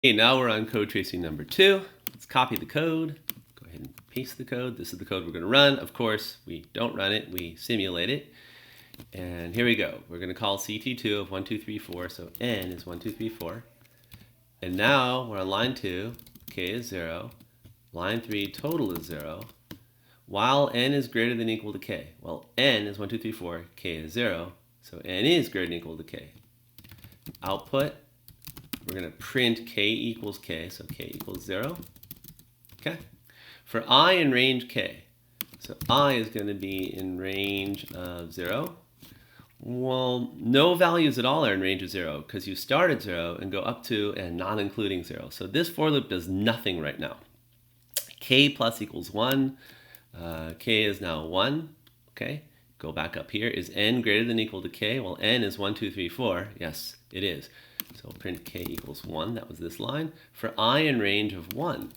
Okay, now we're on code tracing number 2. Let's copy the code. Go ahead and paste the code. This is the code we're going to run. Of course, we don't run it. We simulate it. And here we go. We're going to call CT2 of 1, 2, 3, 4. So n is 1, 2, 3, 4. And now we're on line 2. K is 0. Line 3, total is 0. While n is greater than or equal to k. Well, n is 1, 2, 3, 4. K is 0. So n is greater than or equal to k. Output, we're going to print k equals k. So k equals 0. Okay. For I in range k. So I is going to be in range of 0. Well, no values at all are in range of 0 because you start at 0 and go up to and not including 0. So this for loop does nothing right now. K plus equals 1. K is now 1. Okay, go back up here. Is n greater than or equal to k? Well, n is 1, 2, 3, 4. Yes, it is. So we'll print k equals 1. That was this line. For I in range of 1.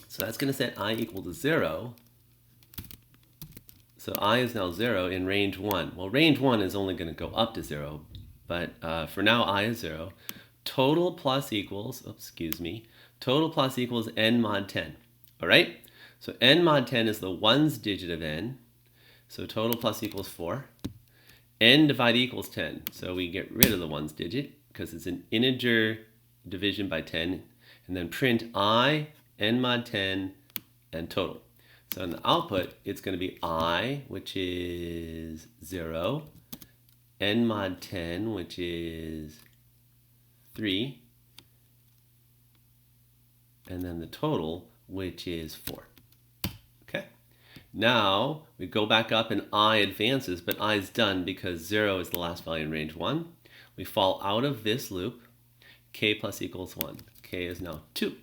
So that's going to set I equal to 0. So I is now 0 in range 1. Well, range 1 is only going to go up to 0, but for now I is 0. Total plus equals, total plus equals n mod 10. All right? So n mod 10 is the ones digit of n. So total plus equals 4. N divided equals 10. So we get rid of the ones digit because it's an integer division by 10. And then print I, n mod 10, and total. So in the output, it's going to be I, which is 0, n mod 10, which is 3, and then the total, which is 4. Okay. Now we go back up and I advances, but I is done because 0 is the last value in range 1. We fall out of this loop. K plus equals 1. K is now 2.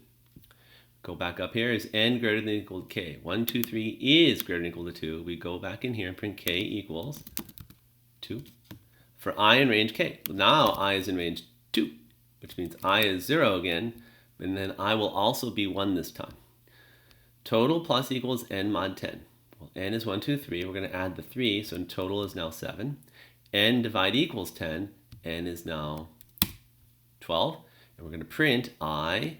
Go back up here. Is n greater than or equal to k? 1, 2, 3 is greater than or equal to 2. We go back in here and print k equals 2. For I in range k. Now I is in range 2, which means I is 0 again, and then I will also be 1 this time. Total plus equals n mod 10. Well, n is 1, 2, 3. We're going to add the 3, so total is now 7. N divide equals 10. N is now 12. And we're going to print I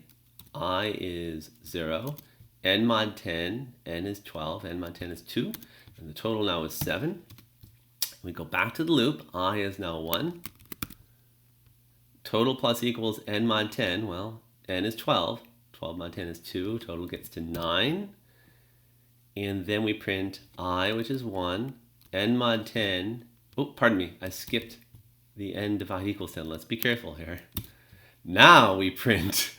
is 0, n mod 10, n is 12, n mod 10 is 2, and the total now is 7. We go back to the loop. I is now 1. Total plus equals n mod 10. Well, n is 12. 12 mod 10 is 2. Total gets to 9. And then we print I, which is 1, n mod 10. Oh, pardon me. I skipped the n divide equals 10. Let's be careful here. Now we print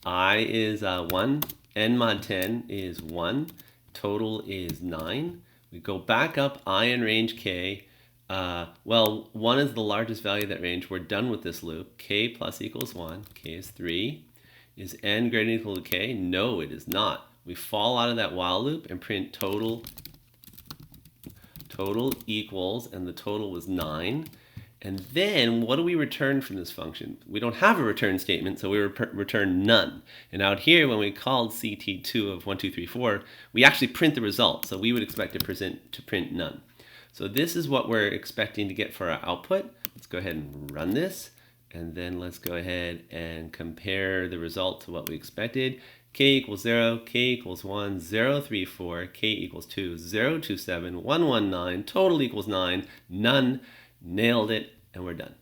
I is 1, n mod 10 is 1, total is 9. We go back up, I in range k. Well, 1 is the largest value of that range. We're done with this loop. K plus equals 1, k is 3. Is n greater than or equal to k? No, it is not. We fall out of that while loop and print total equals, and the total was 9. And then what do we return from this function? We don't have a return statement, so we return none. And out here, when we called CT2 of 1, 2, 3, 4, we actually print the result. So we would expect to print none. So this is what we're expecting to get for our output. Let's go ahead and run this. And then let's go ahead and compare the result to what we expected. K equals 0, K equals 1, 0, 3, 4, K equals 2, 0, 2, 7, 1, 1, 9, total equals 9, none. Nailed it, and we're done.